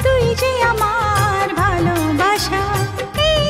তুই যে আমার ভালোবাসা, এই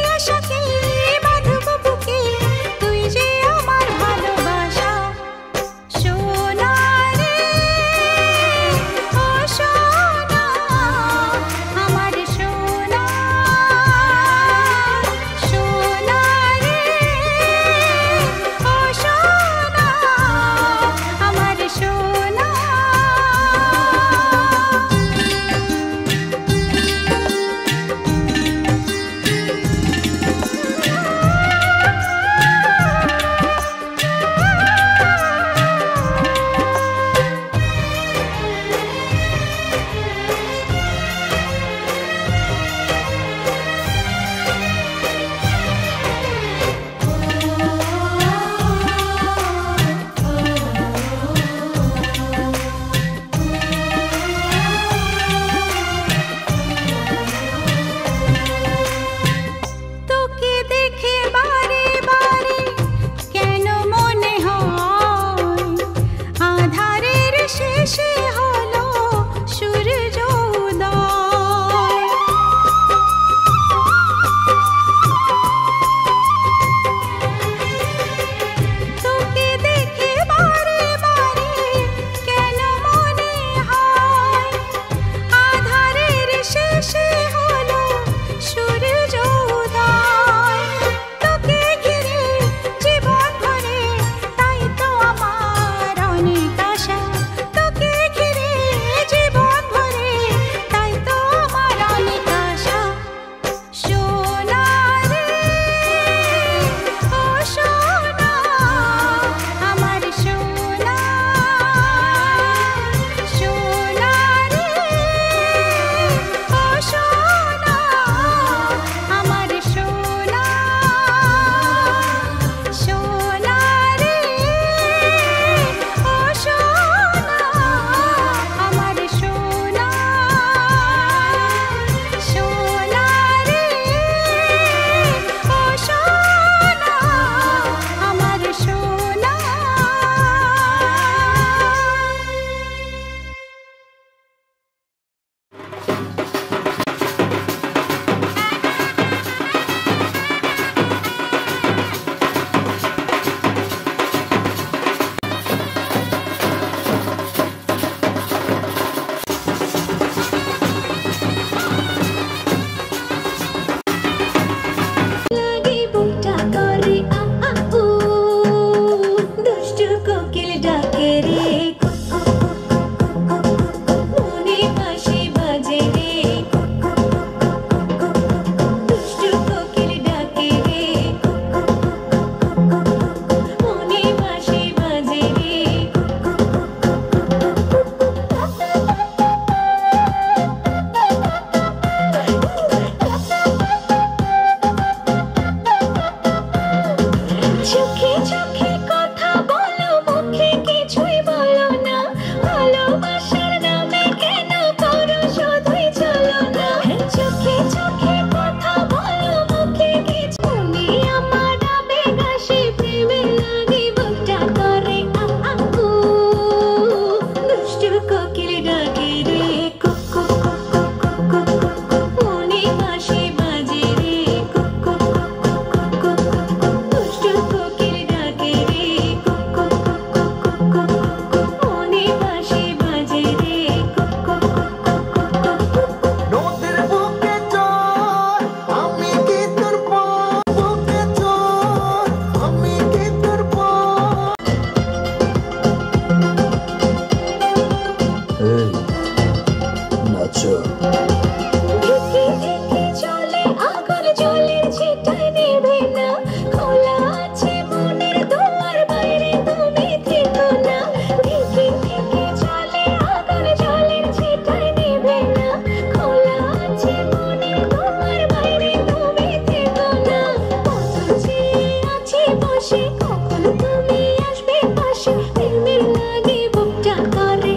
সেটাই নেবে না। খোলা আছে মনের দুয়ার, বাইরে তুমি থেকো না। ঢেকে ঢেকে চলে আগুন, জলের সেটাই নেবে না। খোলা আছে মনের দুয়ার, বাইরে তুমি থেকো না। কত চেয়ে আছি বসে, কখন তুমি আসবে পাশে। প্রেমের লাগে বুকটা করে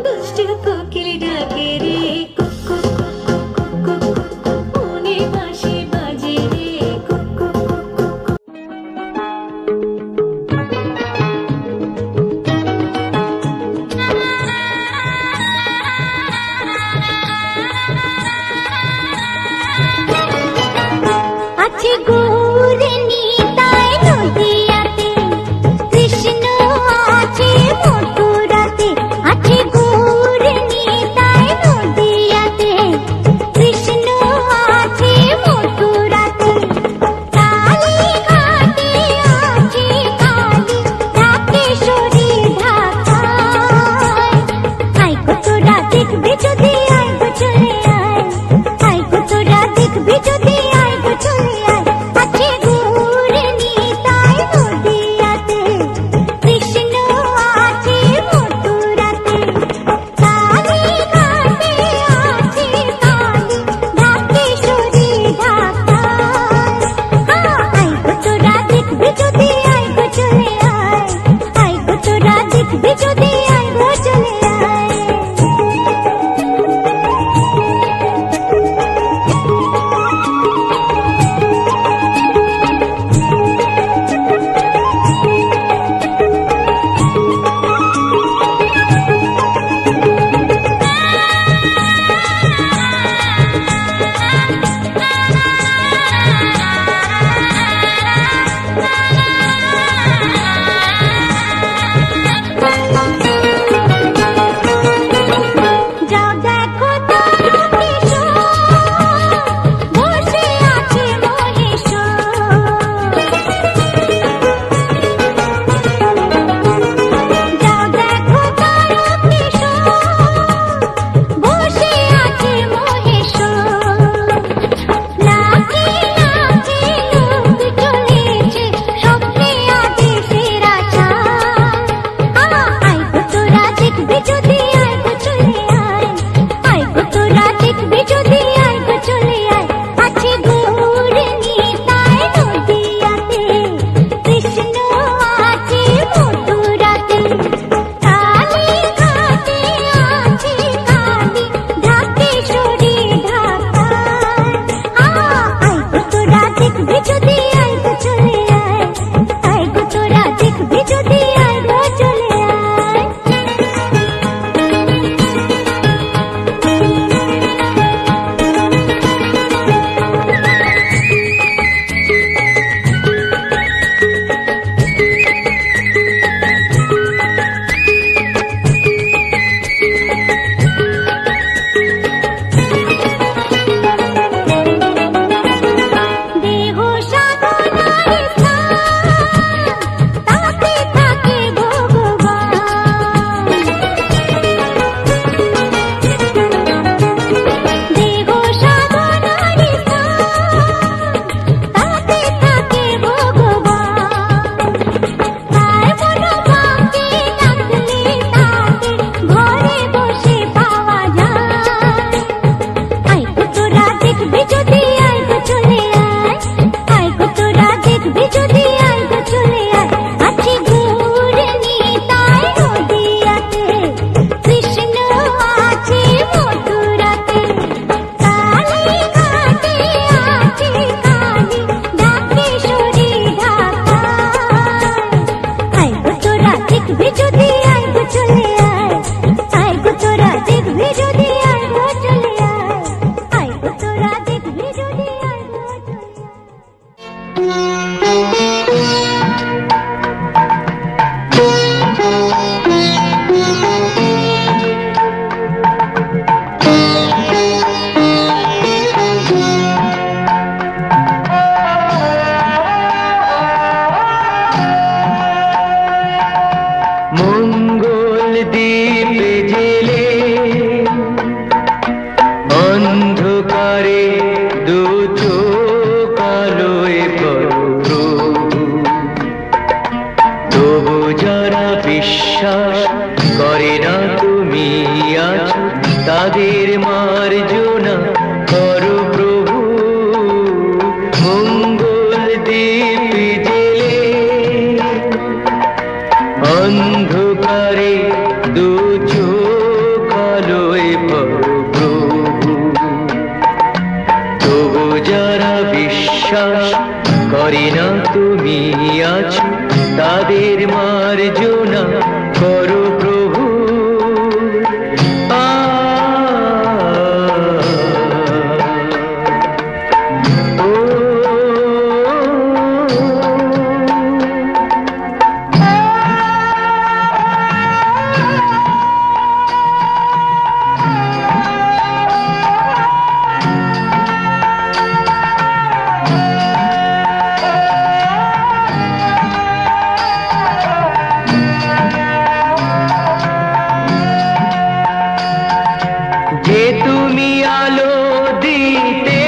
দুষ্ট কোকিল ডাকে রে, cook cook cook cook cook cook cook, মনে বাঁশি বাজে রে, cook cook cook cook cook. আছে গৌর নিতাই নদিয়াতে, কৃষ্ণ আছে মথুরাতে। আছে গৌর নিতাই নদিয়াতে, কৃষ্ণ আছে মথুরাতে। কালীঘাটে আছে কালী, ঢাকেশ্বরী ঢাকায়। আয় গো তোরা দেখবি যদি, আয় গো চলে আয়। আয় গো তোরা দেখবি যদি, আয় গো চলে আয়। যারা বিশ্বাস করে না তুমি আছো, তাদের মার্জনা করো প্রভু। যে তুমি আলো দিতে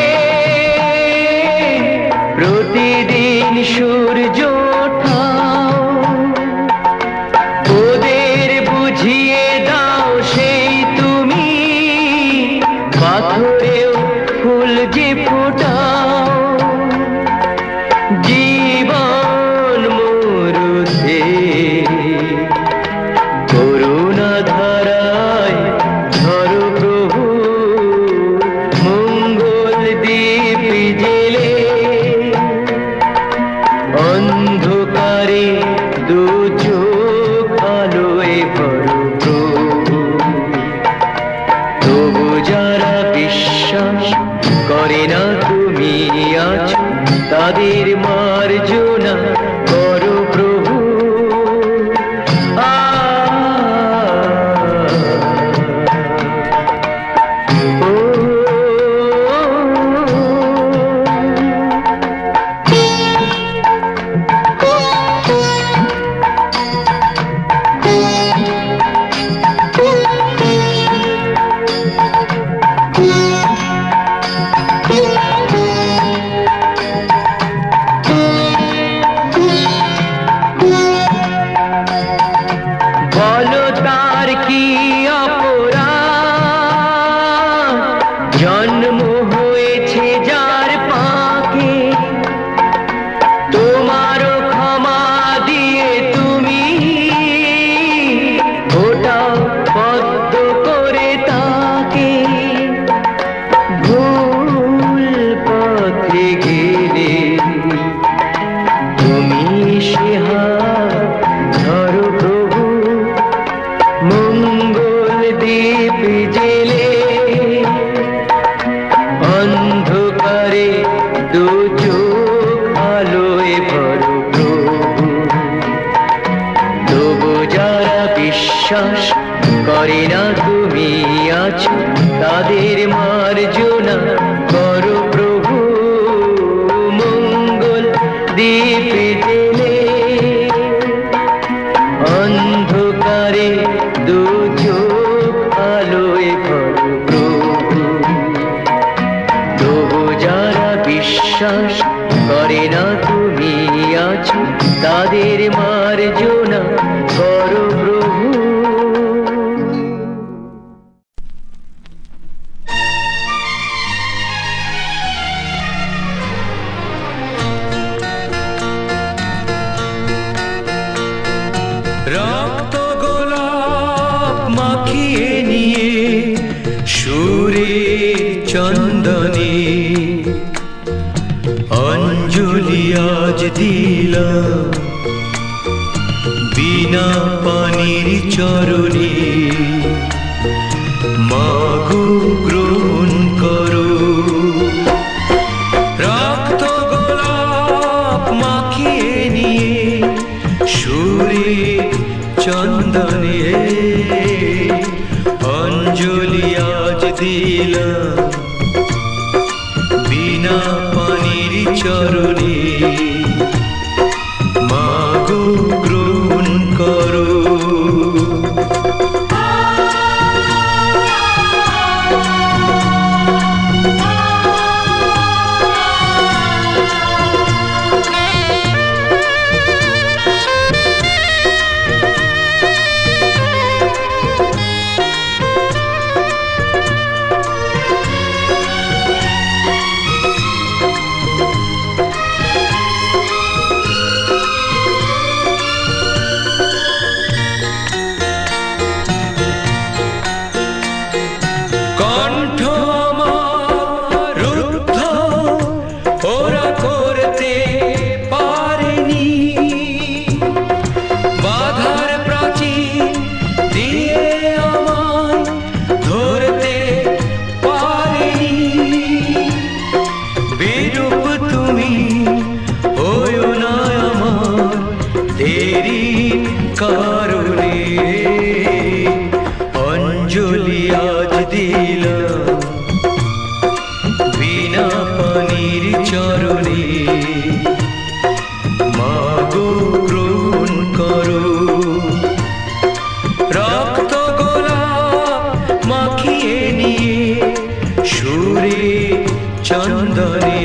প্রতিদিন সূর্য ওঠাও, ওদের বুঝিয়ে দাও সেই তুমি পাথরেও ফুল যে ফোটাও। জীবন মরুতে করুণা ধারায় ধরো প্রভু, মঙ্গল দ্বীপ জেলে অন্ধকারে দু চোখ আলোয় ভরো প্রভু। তবু যারা বিশ্বাস করে না তুমি আছো, তাদের মার্জনা করো প্রভু। বলো তার কি অপরাধ, জন্ম হয়েছে যার পাকে, তোমারও ক্ষমা দিয়ে তুমি ওটাও পদ্ম করে তাকে। ভুল পথে গেলে তুমি সে হাত ধরো প্রভু, মঙ্গল দ্বীপ জেলে অন্ধকারে দু চোখ আলোয় ভরো প্রভু। তবু যারা বিশ্বাস করে না তুমি আছো, তাদের মার্জনা করো প্রভু, মঙ্গল দ্বীপ জেলে অন্ধকারে দু চোখ আলোয় ভরো প্রভু। তবু যারা বিশ্বাস করে না তুমি আছো, তাদের মার্জনা করো প্রভু। রক্ত গোলাপ মাখিয়ে নিয়ে সুরের চন্দনে অঞ্জলি আজ দিলাম বিনা পানির চরণে। মাগো গ্রহণ করো রক্ত গোলাপ মাখিয়ে নিয়ে সুরের চন্দনে অঞ্জলি আজ দিলাম বিনা পানির চরণে। মাগো গ্রহণ করো। পানির চরণে মাগো গ্রহণ করো রক্ত গোলাপ মাখিয়ে নিয়ে সুরে চন্দনে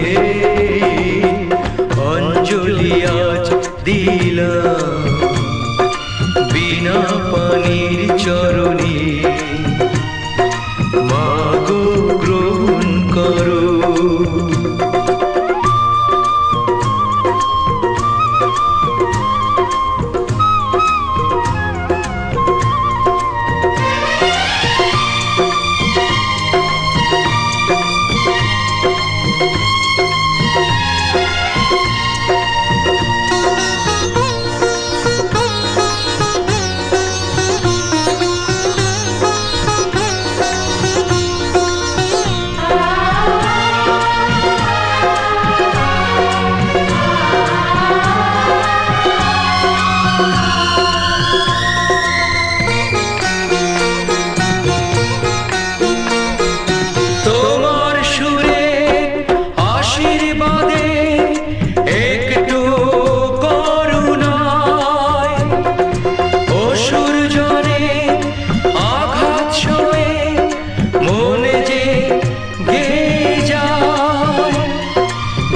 অঞ্জলি আজ দিলাম বিনা পানির চরণে মাগো গ্রহণ করো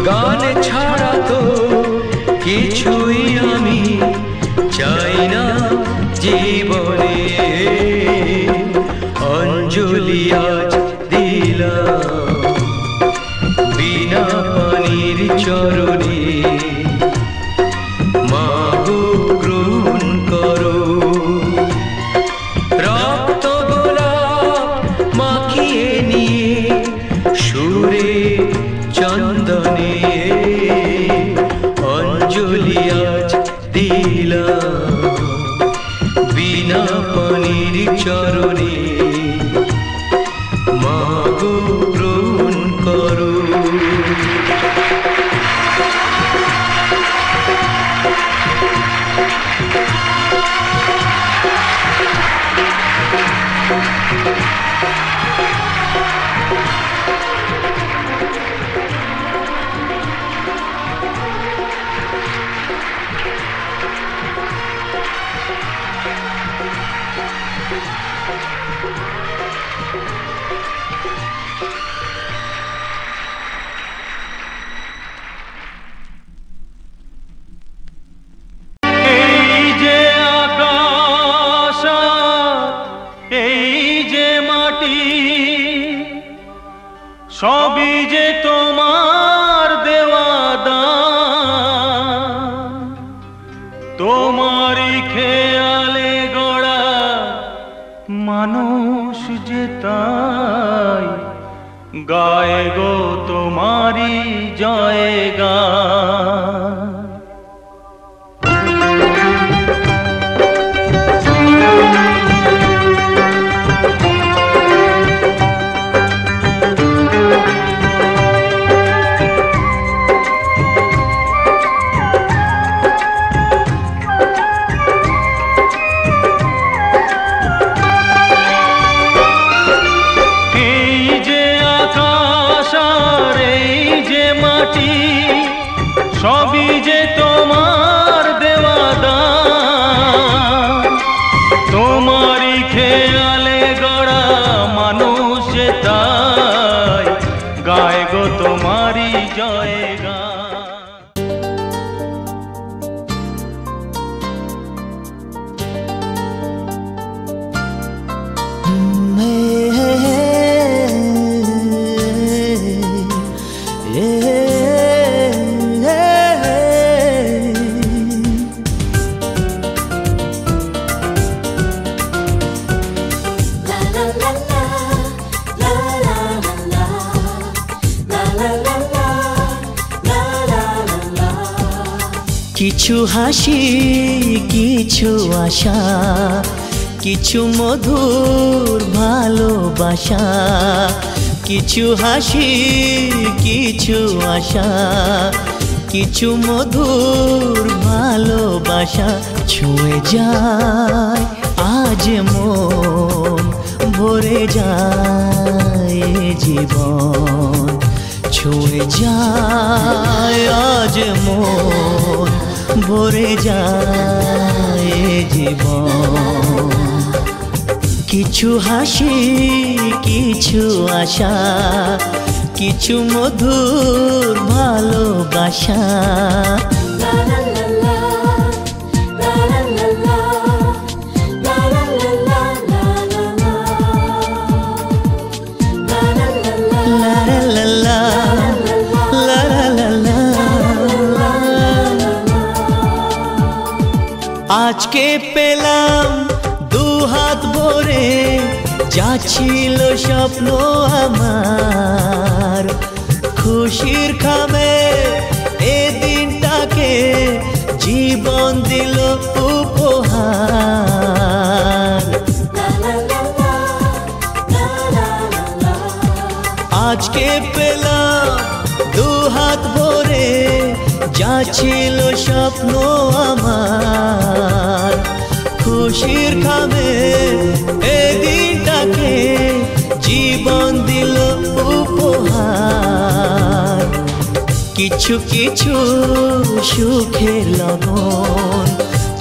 গান ছাড়া তো কিছুই আমি চাই না জীবনে অঞ্জলি আজ দিলাম বিনা পানির চরণে মাগো গ্রহণ করো রক্ত গোলাপ মাখিয়ে নিয়ে সুরে চন্দনে অঞ্জলি আজ দিলাম বিনা পানির চরণে মাগো গ্রহণ করো সবই যে তোমার দেওয়া দান, তোমারই খেয়ালে গড়া মানুষ যে তাই গায়ে গো তোমারই জয় গান। সবই যে তোমার দেওয়া দান, তোমারই খেয়ালে গড়া মানুষ তাই গায় গো তোমারই জয় গান। কিছু হাসি কিছু আশা, কিছু মধুর ভালোবাসা, কিছু হাসি কিছু আশা, কিছু মধুর ভালোবাসা ছুঁয়ে যায় আজ মন ভরে যায় জীবন ছুঁয়ে যায় আজ মন, ভরে যায় জীবন। কিছু হাসি, কিছু আশা, কিছু মধুর ভালোবাসা। আজকে পেলাম দু হাত ভরে, যা ছিল স্বপ্ন আমার, খুশির খামে এ দিনটাকে জীবন দিল উপহার। আজকে পেলাম দু হাত ভরে, যা ছিল স্বপ্ন আমার, খুশির খামে এ দিনটাকে জীবন দিল উপহার। কিছু কিছু সুখের লবণ,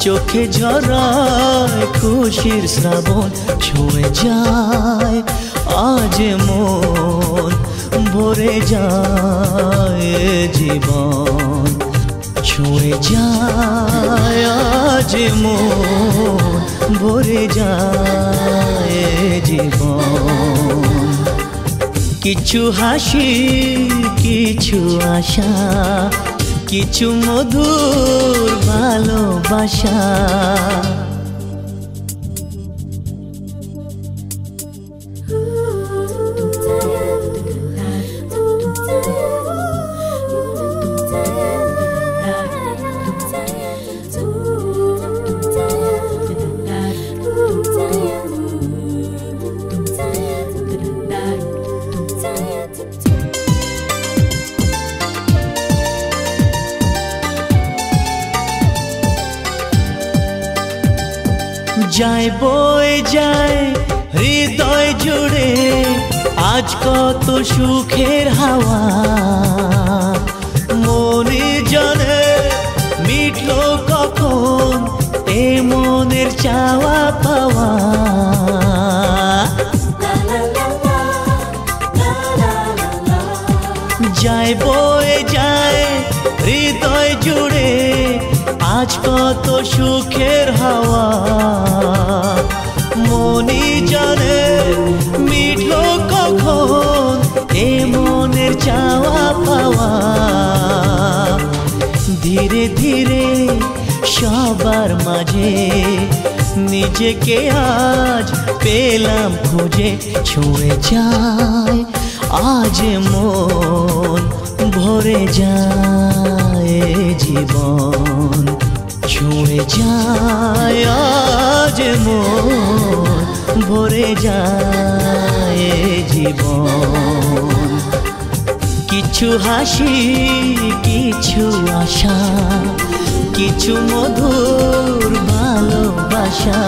চোখে ঝরায় খুশির শ্রাবণ। ছুঁয়ে যায় আজ মন, ভরে যায় জীবন। ছুঁয়ে যায় আজ মন, ভরে যায় জীবন। কিছু হাসি, কিছু আশা, কিছু মধুর ভালোবাসা। যায় বয়ে যায় হৃদয় জুড়ে আজ কত সুখের হাওয়া। মনে জানে মিটলো কখন এ মনের চাওয়া পাওয়া। যায় বয়ে যায় হৃদয় জুড়ে আজ কত সুখের হাওয়া। মনি জানে মিটলো কখন এ মনের চাওয়া পাওয়া। ধীরে ধীরে সবার মাঝে নিজেকে আজ পেলাম খুঁজে। ছুঁয়ে যায় আজ মন, ভরে যায় জীবন। ছুঁয়ে যায় আজ মন, ভরে যায় জীবন। কিছু হাসি, কিছু আশা, কিছু মধুর ভালোবাসা।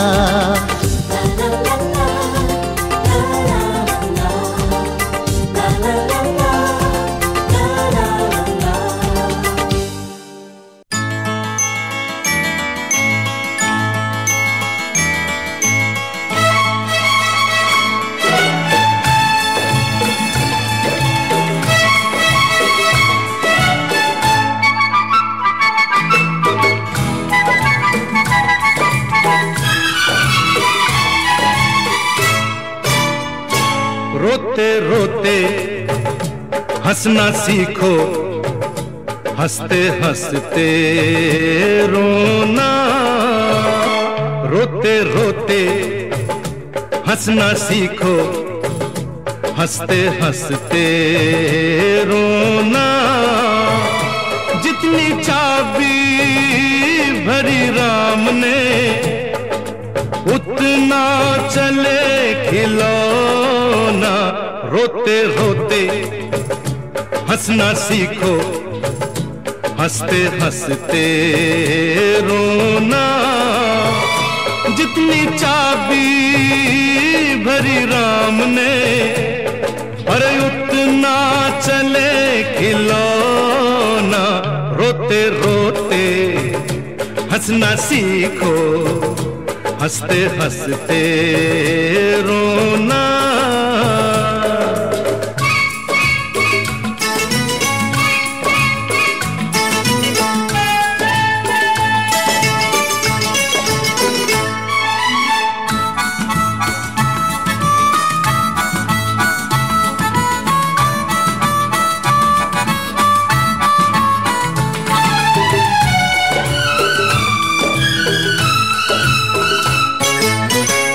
रोते रोते हंसना सीखो, हंसते हंसते रोना। रोते रोते हंसना सीखो, हंसते हंसते रोना। जितनी चाबी भरी राम ने, उतना चले खिलौना। रोते रोते हंसना सीखो, हंसते हंसते रोना। जितनी चाबी भरी राम ने, अरे उतना चले खिलौना, रोते रोते हंसना सीखो, हंसते हंसते रोना।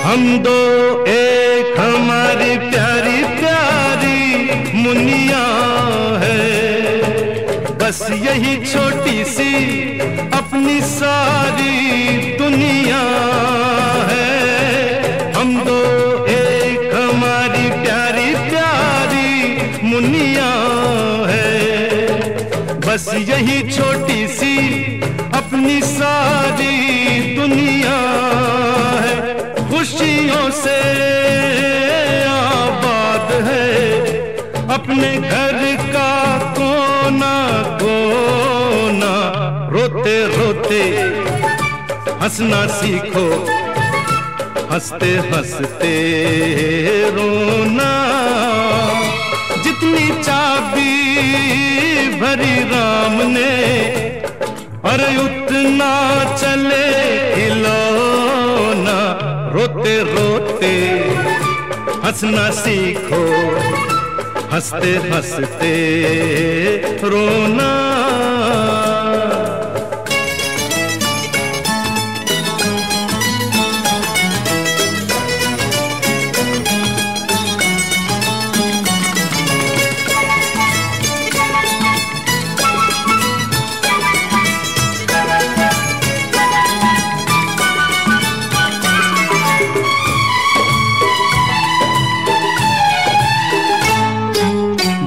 हम दो एक हमारी प्यारी प्यारी मुनिया है, बस यही छोटी सी अपनी सारी दुनिया है। हम दो एक हमारी प्यारी प्यारी मुनिया है, बस यही छोटी सी अपनी सारी दुनिया है। खुशियों से आबाद है अपने घर का कोना कोना, रोते रोते हंसना सीखो, हंसते हंसते रोना। जितनी चाबी भरी राम ने, अरे उतना चले खिलौना, रोते रोते हंसना सीखो, हंसते हंसते रोना।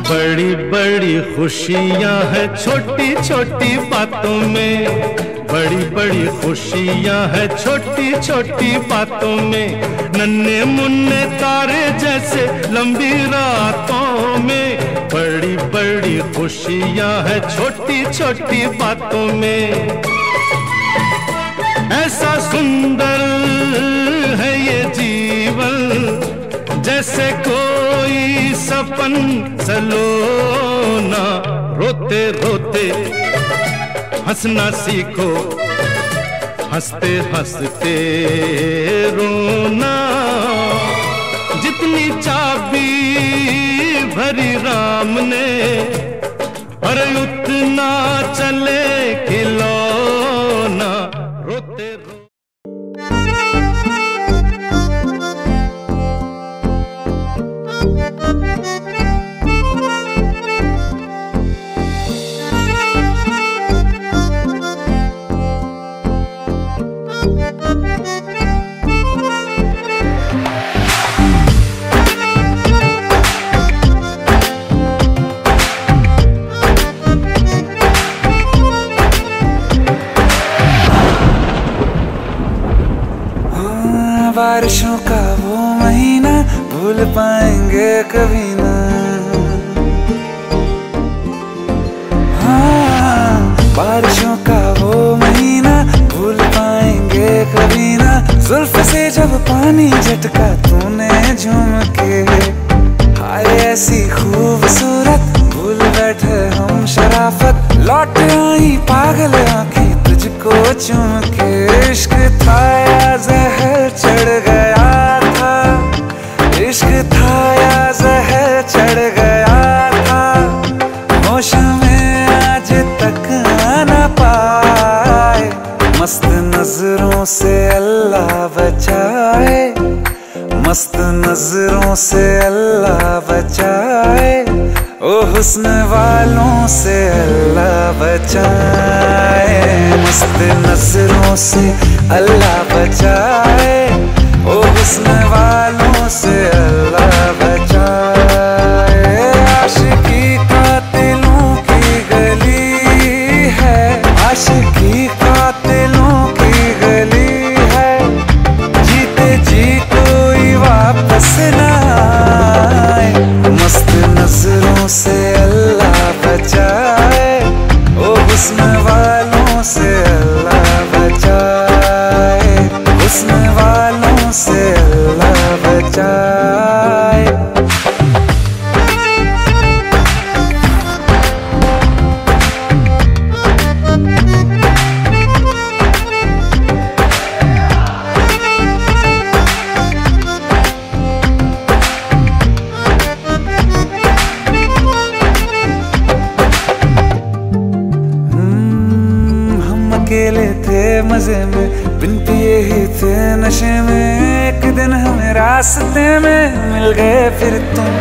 बड़ी बड़ी खुशियां हैं छोटी छोटी बातों में, बड़ी बड़ी खुशियां हैं छोटी छोटी बातों में। नन्हे मुन्ने तारे जैसे लंबी रातों में, बड़ी बड़ी खुशियां हैं छोटी छोटी बातों में। ऐसा सुंदर है ये जीवन, जैसे कोई सपन सलोना, रोते रोते हंसना सीखो, हंसते हंसते रोना। जितनी चाबी भरी राम ने, अरे उतना चले खिलौना, रोते रोते। बारिशों का वो महीना भूल पाएंगे कभी ना। हाँ, बारिशों का वो महीना भूल पाएंगे कभी ना। जुल्फ से जब पानी झटका तूने झूम के, हाय ऐसी खूबसूरत भूल बैठे हम शराफत। लौट आई पागल आंखें तुझको चूम के। इश्क था या जहर चढ़ गया था, इश्क था या जहर चढ़ गया था। होश में आज तक न पाए, मस्त नजरों से अल्लाह बचाए, मस्त नजरों से अल्लाह बचाए। ओ हुस्न वालों से अल्लाह बचाए, मस्त नजरों से अल्लाह बचाए। ओ हुस्न वालों से अल्लाह बचाए। आशिकी कातिलों की गली है, आशिकी कातिलों की गली है। जीते जी कोई वापस ना आए, मस्त मजे में, बिन पिए ही थे नशे में। एक दिन हमें रास्ते में मिल गए फिर तुम,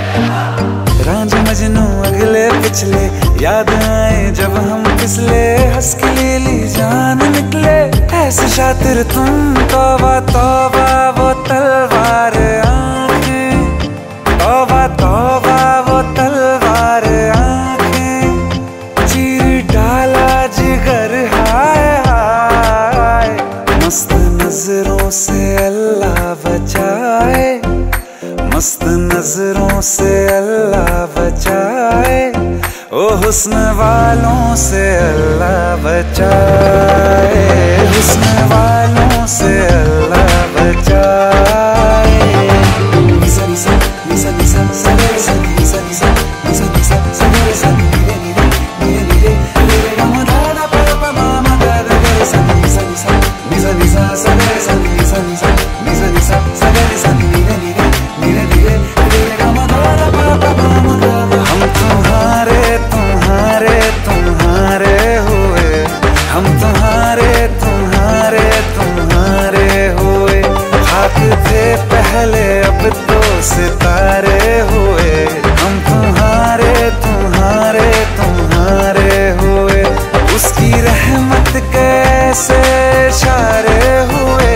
रांझ मजनू अगले पिछले, याद आए जब हम फिसले। हंस के ली जान निकले ऐसे शातिर तुम, तौबा तौबा वो तलवार आंखें, तौबा तौबा वो तलवार आंखें, चीर डाला जिगर हाय हाय। मस्त नजरों से अल्लाह बचाए, मस्त नजरों से अल्लाह बचाए, ओ हुस्न वालों से अल्लाह बचाए, हुस्न वालों से अल्लाह बचाए। निसा निसा निसा निसा सगे सा निसा निसा निसा निसा सगे सा नीरे नीरे नीरे नीरे नीरे गम दादा पापा मामा दादा गे सा निसा निसा निसा निसा सगे सा निसा निसा निसा निसा सगे सा नीरे नीरे नीरे नीरे नीरे गम दादा पापा मामा दादा। हम तुम्हारे तुम्हारे तुम्हारे हुए, हम तुम्हारे तुम्हारे तुम्हारे हुए, खाक थे पहले अब तो सितारे हुए। हम तुम्हारे तुम्हारे तुम्हारे हुए, उसकी रहमत कैसे इशारे हुए,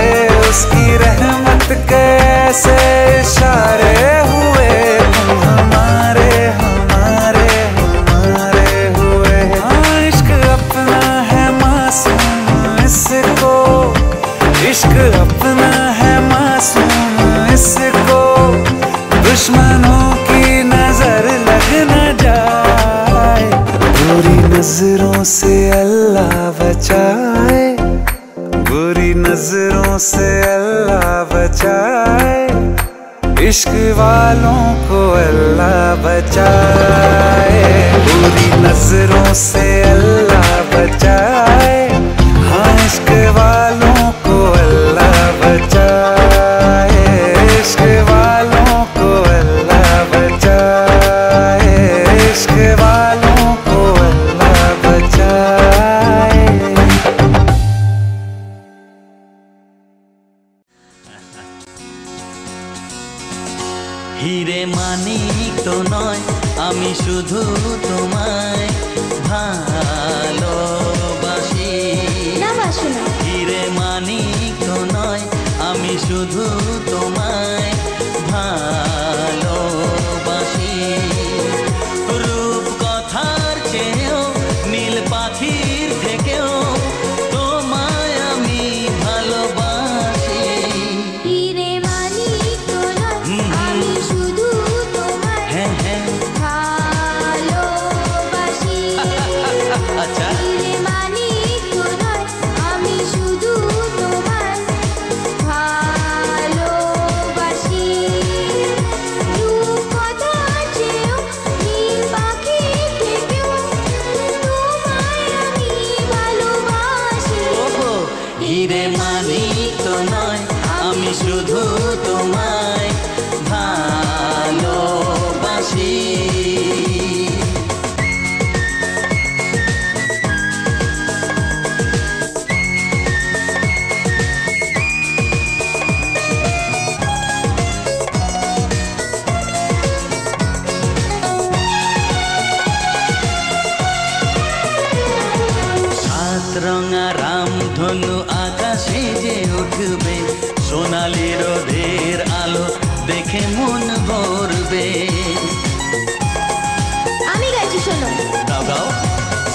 उसकी रहमत कैसे इशारे हुए। तुम हमारे हमारे हमारे हुए। हाँ इश्क अपना है मासूम इसको, इश्क अपना है मासूम इसको, दुश्मनों की नजर लग न जाए। बुरी नजरों से अल्लाह बचाए, बुरी नजरों से अल्लाह बचाए, इश्क वालों को अल्लाह बचाए। बुरी नजरों से अल्लाह बचाए, हाँ इश्क वालों को अल्लाह बचाए, इश्क वालों को अल्लाह बचाए, इश्क वालों को अल्लाह बचाए। হিরে মানিক তো নয়, আমি শুধু তোমায় ভালোবাসি। না বাসো না। হিরে মানিক তো নয়, আমি শুধু তোমায় ভালোবাসি। রূপ কথার চেয়েও নীল পাখির থেকেও তোমায় আমি ভালোবাসি। হিরে মানিক তো নয়, আমি শুধু তোমায় হ্যাঁ হ্যাঁ ভালোবাসি। আচ্ছা হিরে মানিক তো নয়, আমি শুধু তোমায় ভালোবাসি। রূপ কথার চেয়েও নীল পাখির থেকেও তোমায় আমি ভালোবাসি। ওহো হিরে মানিক তো নয়, আমি শুধু তোমায় ভালোবাসি। সাত রঙা রামধনু আকাশে যে উঠবে, সোনালি রোদের আলো দেখে মন ভরবে। আমি গাইছি শোনো। গাও গাও।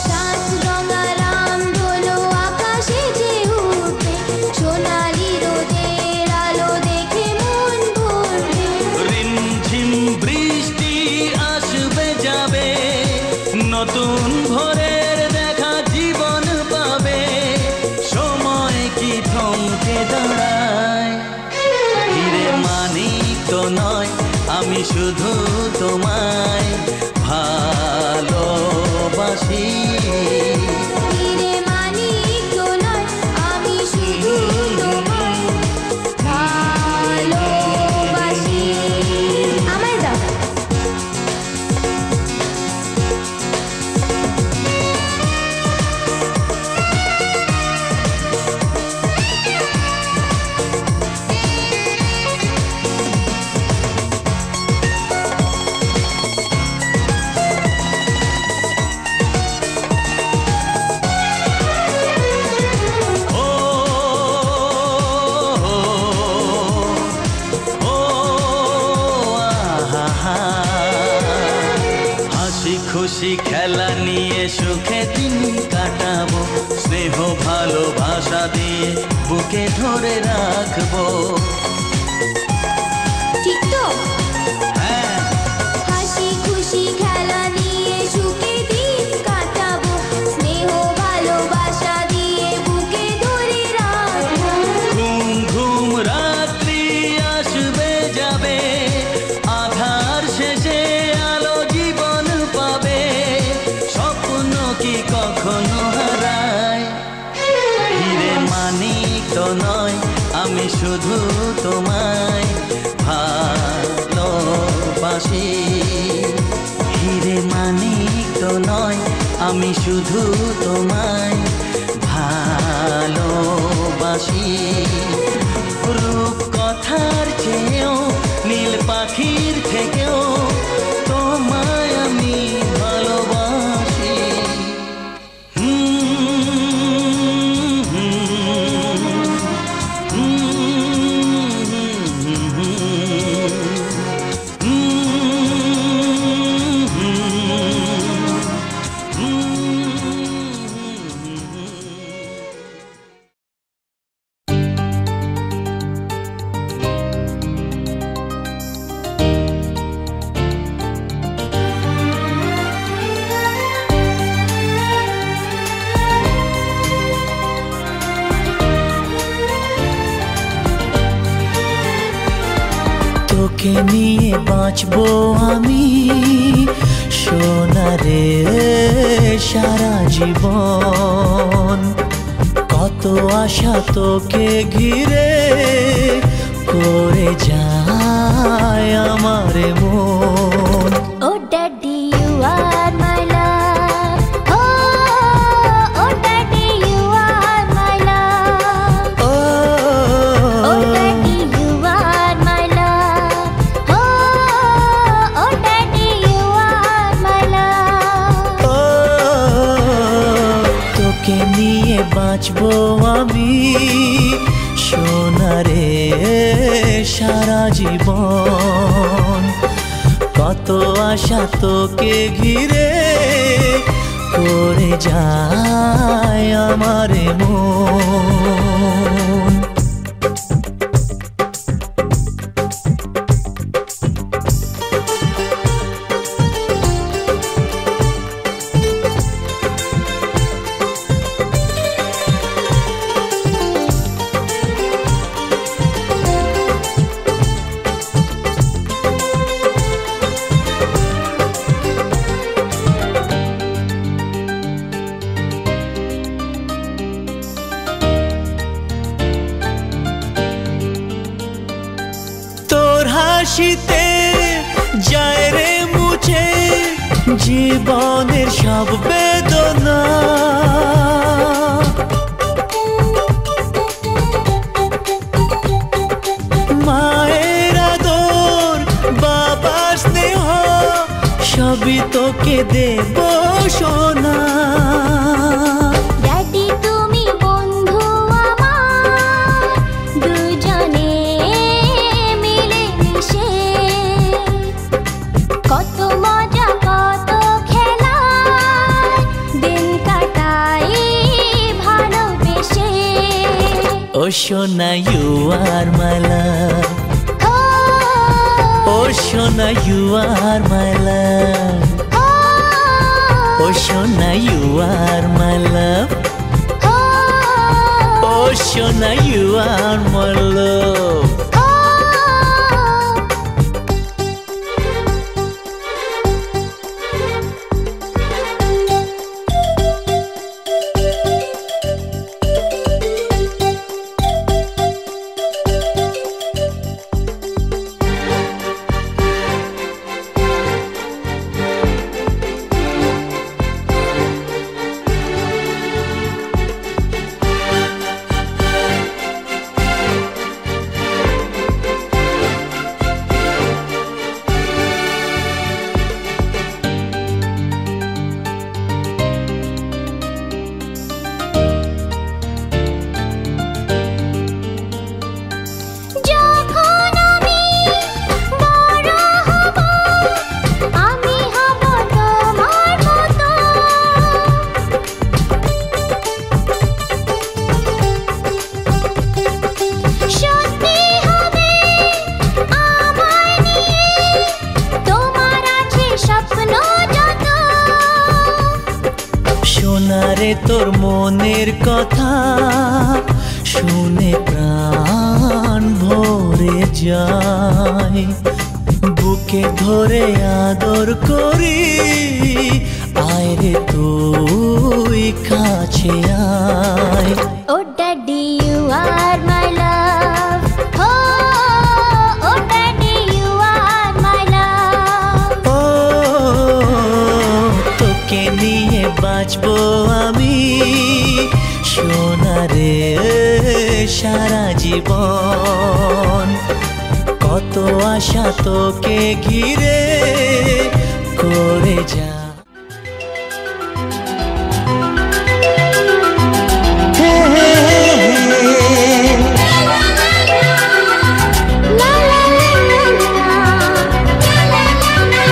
সাত রঙা রামধনু আকাশে যে উঠবে, সোনালি রোদের আলো দেখে মন ভরবে। রিমঝিম বৃষ্টি আসবে যাবে, নতুন ভোরের দেখা জীবন পাবে। সময় কি থমকে দাঁড়ায়? হিরে মানিক তো নয়, আমি শুধু তোমায় কাটাবো, স্নেহ ভালোবাসা দিয়ে বুকে ধরে রাখবো। ঠিক তো? হ্যাঁ, হাসি খুশি খেলা নিয়ে সুখে দিন কাটাবো, স্নেহ ভালোবাসা দিয়ে বুকে ধরে রাখবো। ঘুম ঘুম রাত্রি আসবে যাবে, আধার শেষে আলো জীবন পাবে, স্বপ্ন কি কখনো হারায়? হিরে মানিক তো নয়, আমি শুধু তোমায় ভালোবাসি। হিরে মানিক তো নয়, আমি শুধু তোমায় ভালোবাসি। রূপ কথার চেয়েও নীল পাখির থেকেও তোমায় আমি ভালোবাসি। তোকে নিয়ে বাঁচবো আমি সোনারে সারা জীবন। কত আশা তোকে ঘিরে করে যায় আমার মন। Oh daddy, you are my love. Oh daddy, you are my love. Oh daddy, you are my love. Oh daddy, you are my love. তোকে নিয়ে বাঁচবো আমি সোনারে সারা জীবন। কত আশা তোকে ঘিরে করে যায় আমার মন। হাসিতে যায় রে মুছে জীবনের সব বেদনা। মায়ের আদর বাবার স্নেহ সবই তোকে দেব সোনা। ড্যাডি তুমি বন্ধু আমার, দুজনে মিলে মিশে কত মজা কত খেলা দিন কাটাই ভালোবেসে। ও সোনা you are my love, ও সোনা you are my love, ও সোনা you are my love, ও সোনা you are my love. তোর মনের কথা শুনে প্রাণ ভরে যায়, বুকে ধরে আদর করি, আয় রে তুই কাছে আয়। Oh daddy, you are my love. Oh, oh daddy, you are my love. ও তোকে নিয়ে বাঁচবো আমি সোনারে সারা জীবন, কত আশা তোকে ঘিরে করে যা। La la la la la, la la la la.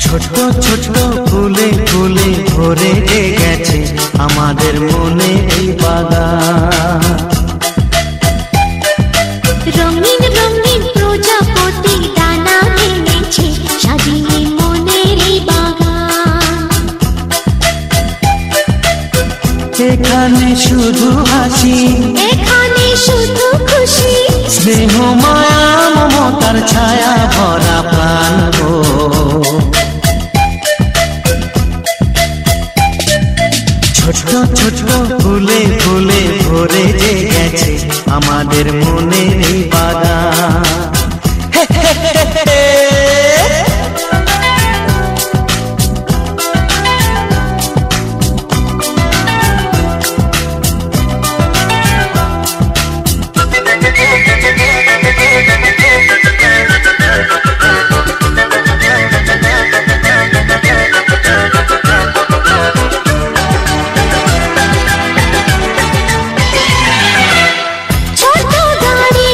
ছোট ছোট ফুলে ফুলে ভরে গেছে আমাদের মনে এই বাগান, রঙিন রঙিন প্রজাপতি ডানা ভেঙেছে সাজিয়ে মনের এই বাগান। এখানে শুধু হাসি, এখানে শুধু খুশি, স্নেহ মায়া মমতার ছায়া ভরা প্রাণ গো। ছোট ছোট ফুলে ফুলে ভরে গেছে আমাদের মনের এই বাগান। ছোট গাড়ি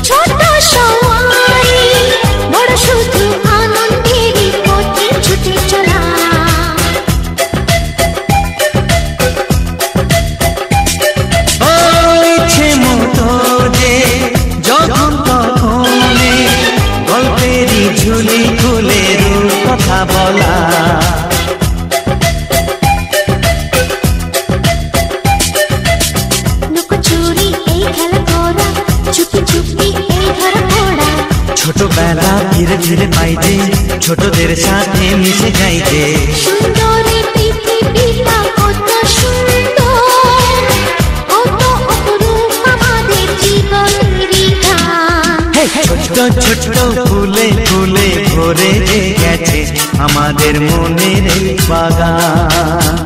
ছোট সওয়ারি, বড় শুধু আনন্দেরই পথে ছুটে চলা। ইচ্ছে মতো যে যখন তখনে গল্পেরই ঝুলি খুলে রূপ কথা বলা, লুকোচুরি এই খেলা করা, চুপি চুপি এই ধরা পড়া। ছোটবেলা ধীরে ধীরে পাইতে ছোটদের সাথে মিশে যাইতে, সুন্দরী পৃথিবীটা কত সুন্দর, কত অপরূপ আমাদের জীবনেরই গান। ছোট ছোট ফুলে ফুলে ভরে গেছে আমাদের মনের এই বাগান।